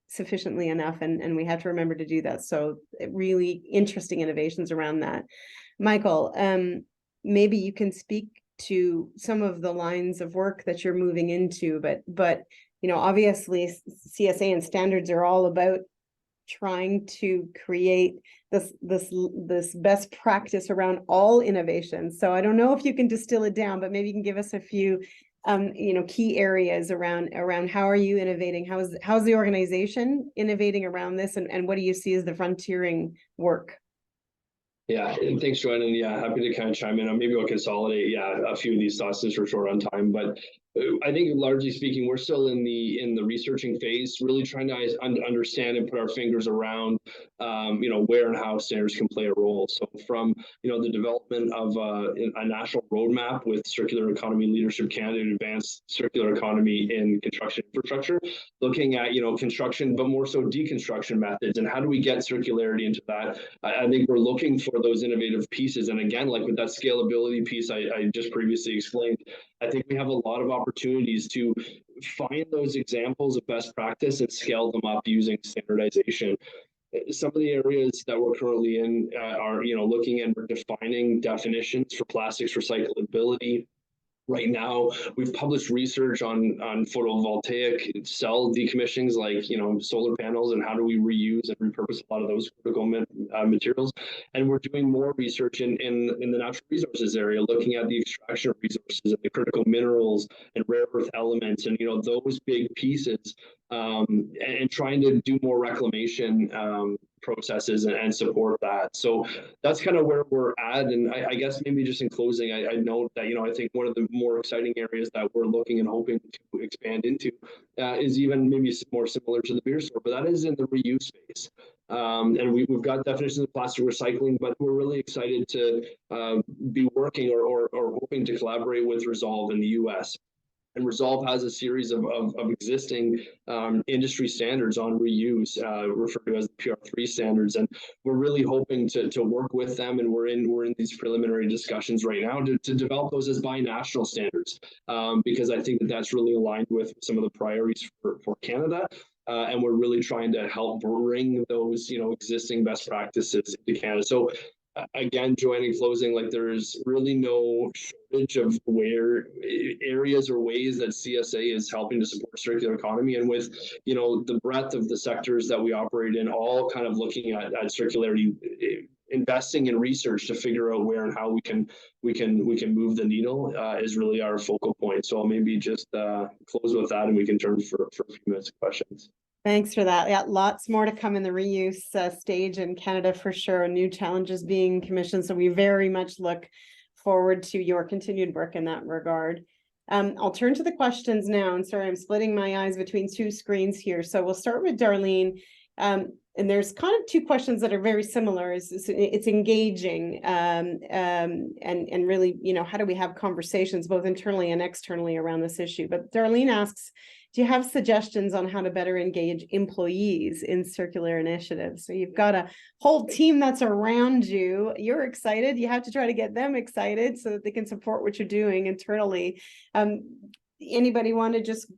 sufficiently enough, and we have to remember to do that. So really interesting innovations around that. Michael, maybe you can speak to some of the lines of work that you're moving into, but obviously CSA and standards are all about trying to create this best practice around all innovation. So I don't know if you can distill it down, but maybe you can give us a few key areas around how are you innovating, how's the organization innovating around this, and what do you see as the frontiering work? Yeah, and thanks, Joanne. And yeah, happy to kind of chime in. Maybe I'll consolidate, a few of these thoughts since we're short on time. But I think largely speaking, we're still in the researching phase, really trying to understand and put our fingers around, where and how standards can play a role. So from, the development of a national roadmap with Circular Economy Leadership Canada to advance circular economy in construction infrastructure, looking at, construction, but more so deconstruction methods, and how do we get circularity into that? I think we're looking for those innovative pieces. And again, like with that scalability piece I just previously explained, I think we have a lot of opportunities to find those examples of best practice and scale them up using standardization. Some of the areas that we're currently in are, looking and we're defining definitions for plastics recyclability. Right now, we've published research on photovoltaic cell decommissionings, like solar panels, and how do we reuse and repurpose a lot of those critical materials. And we're doing more research in the natural resources area, looking at the extraction of resources and the critical minerals and rare earth elements, and those big pieces, and trying to do more reclamation processes and support that. So that's kind of where we're at. And I guess maybe just in closing, I note that, I think one of the more exciting areas that we're looking and hoping to expand into is even maybe more similar to the beer store, but that is in the reuse space. And we've got definitions of plastic recycling, but we're really excited to be working or hoping to collaborate with Resolve in the US. And Resolve has a series of existing industry standards on reuse, referred to as the PR3 standards, and we're really hoping to work with them. And we're in these preliminary discussions right now to develop those as binational standards, because I think that's really aligned with some of the priorities for Canada. And we're really trying to help bring those existing best practices into Canada. So again, joining closing, like there's really no shortage of where areas or ways that CSA is helping to support circular economy. And with, you know, the breadth of the sectors that we operate in, all kind of looking at circularity, investing in research to figure out where and how we can move the needle is really our focal point. So I'll maybe just close with that, and we can turn for a few minutes of questions. Thanks for that. Yeah, lots more to come in the reuse stage in Canada for sure. New challenges being commissioned. So we very much look forward to your continued work in that regard. I'll turn to the questions now. And sorry, I'm splitting my eyes between two screens here. So we'll start with Darlene. And there's kind of two questions that are very similar. It's engaging and really, you know, how do we have conversations both internally and externally around this issue? But Darlene asks, do you have suggestions on how to better engage employees in circular initiatives? So you've got a whole team that's around you. You're excited. You have to try to get them excited so that they can support what you're doing internally. Anybody want to just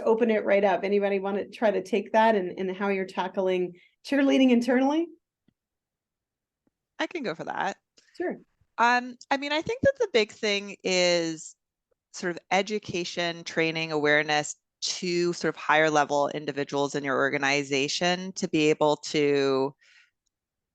open it right up? Anybody want to try to take that and how you're tackling cheerleading internally? I can go for that. Sure. I mean, I think that the big thing is sort of education, training, awareness to sort of higher level individuals in your organization to be able to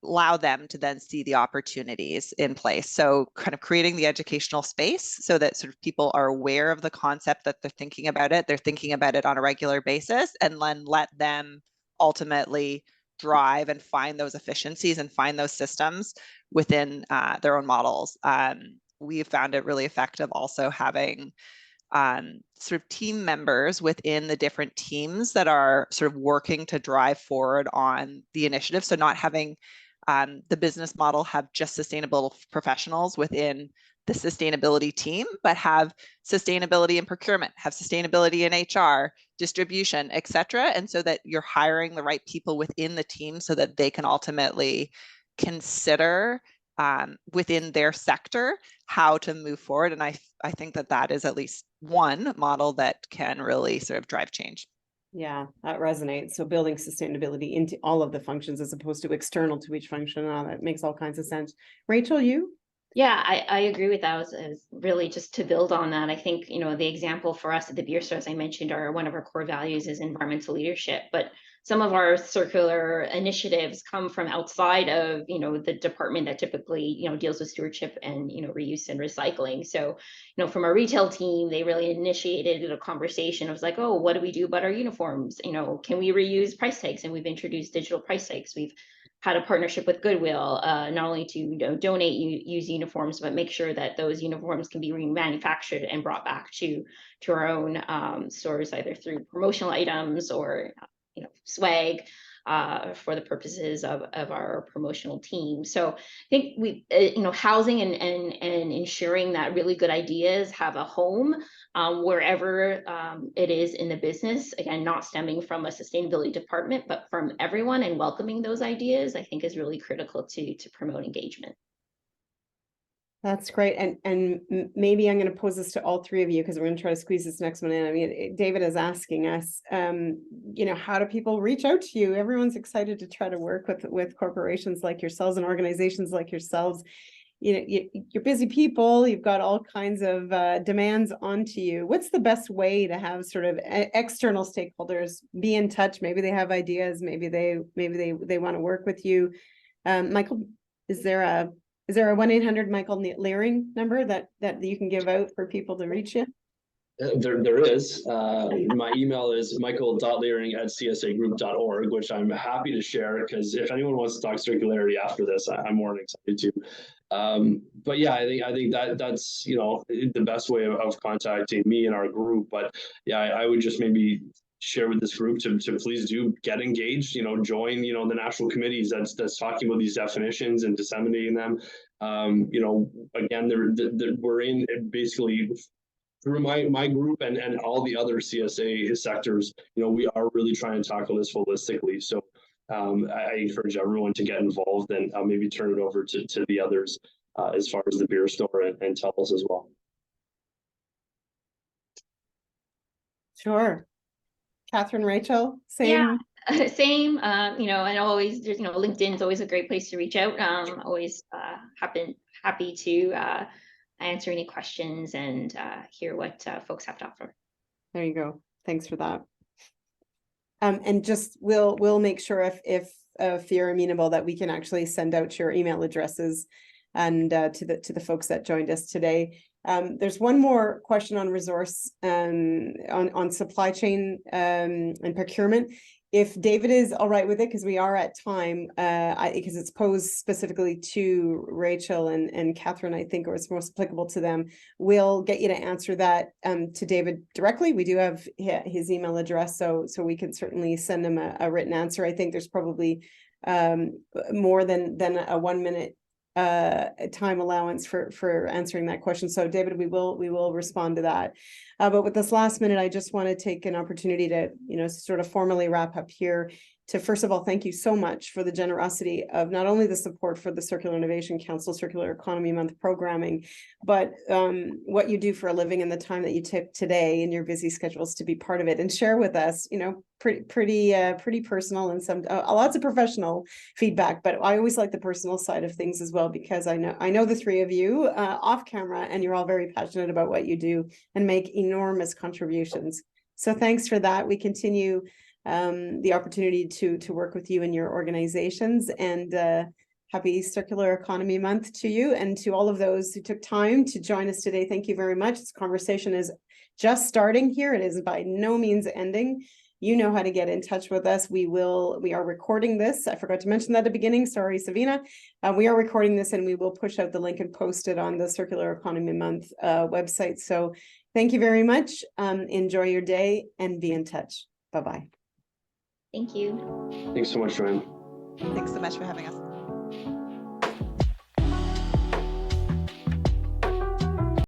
allow them to then see the opportunities in place. So kind of creating the educational space so that sort of people are aware of the concept, that they're thinking about it on a regular basis, and then let them ultimately drive and find those efficiencies and find those systems within their own models. We've found it really effective also having sort of team members within the different teams that are sort of working to drive forward on the initiative. So not having the business model have just sustainable professionals within the sustainability team, but have sustainability in procurement, have sustainability in HR, distribution, et cetera. And so that you're hiring the right people within the team so that they can ultimately consider within their sector how to move forward. And I think that is at least one model that can really sort of drive change. Yeah, that resonates. So building sustainability into all of the functions as opposed to external to each function, that makes all kinds of sense. Rachel, you? Yeah, I agree with that. As really just to build on that, I think, you know, the example for us at the Beer Store, as I mentioned, one of our core values is environmental leadership. But some of our circular initiatives come from outside of, you know, the department that typically, you know, deals with stewardship and, you know, reuse and recycling. So, you know, from our retail team, they really initiated a conversation. It was like, oh, what do we do about our uniforms? You know, can we reuse price tags? And we've introduced digital price tags. We've had a partnership with Goodwill, not only to, you know, donate used uniforms, but make sure that those uniforms can be remanufactured and brought back to our own stores, either through promotional items or, you know, swag for the purposes of our promotional team. So I think we, you know, housing and ensuring that really good ideas have a home wherever it is in the business, again, not stemming from a sustainability department, but from everyone, and welcoming those ideas, I think is really critical to promote engagement. That's great. And maybe I'm going to pose this to all three of you because we're going to try to squeeze this next one in. I mean, David is asking us, you know, how do people reach out to you? Everyone's excited to try to work with corporations like yourselves and organizations like yourselves. You know, you're busy people, you've got all kinds of demands onto you. What's the best way to have sort of external stakeholders be in touch? Maybe they have ideas, maybe they want to work with you. Michael, is there a 1-800 Leering number that you can give out for people to reach you? There is. My email is michael.leering@csagroup.org, which I'm happy to share, because if anyone wants to talk circularity after this, I'm more than excited to. But yeah, I think that's, you know, the best way of contacting me and our group. But yeah, I would just maybe share with this group to please do get engaged, you know, join, you know, the national committees that's talking about these definitions and disseminating them. You know, again, we're in basically through my group and all the other CSA sectors, you know, we are really trying to tackle this holistically. So I encourage everyone to get involved, and I'll maybe turn it over to the others as far as the Beer Store and TELUS as well. Sure. Catherine, Rachel, same. Yeah, Same, and always, there's, LinkedIn is always a great place to reach out. Always happy to answer any questions and hear what folks have to offer. There you go. Thanks for that. And just we'll make sure if you're amenable that we can actually send out your email addresses and to the folks that joined us today. There's one more question on resource on supply chain and procurement. If David is all right with it, because we are at time, because it's posed specifically to Rachel and Catherine, I think, or it's most applicable to them, we'll get you to answer that to David directly. We do have his email address, so we can certainly send him a written answer. I think there's probably more than a 1 minute time allowance for answering that question. So David, we will respond to that. But with this last minute, I just want to take an opportunity to, sort of formally wrap up here to, first of all, thank you so much for the generosity of not only the support for the Circular Innovation Council Circular Economy Month programming, but what you do for a living and the time that you took today in your busy schedules to be part of it and share with us, pretty personal and some lots of professional feedback. But I always like the personal side of things as well, because I know the three of you off camera, and you're all very passionate about what you do and make enormous contributions. So thanks for that. We continue the opportunity to work with you and your organizations, and happy Circular Economy Month to you and to all of those who took time to join us today. Thank you very much. This conversation is just starting here. It is by no means ending. You know how to get in touch with us. We are recording this. I forgot to mention that at the beginning. Sorry, Savina. We are recording this, and we will push out the link and post it on the Circular Economy Month website. So thank you very much. Enjoy your day and be in touch. Bye-bye. Thank you. Thanks so much, Joanne. Thanks so much for having us.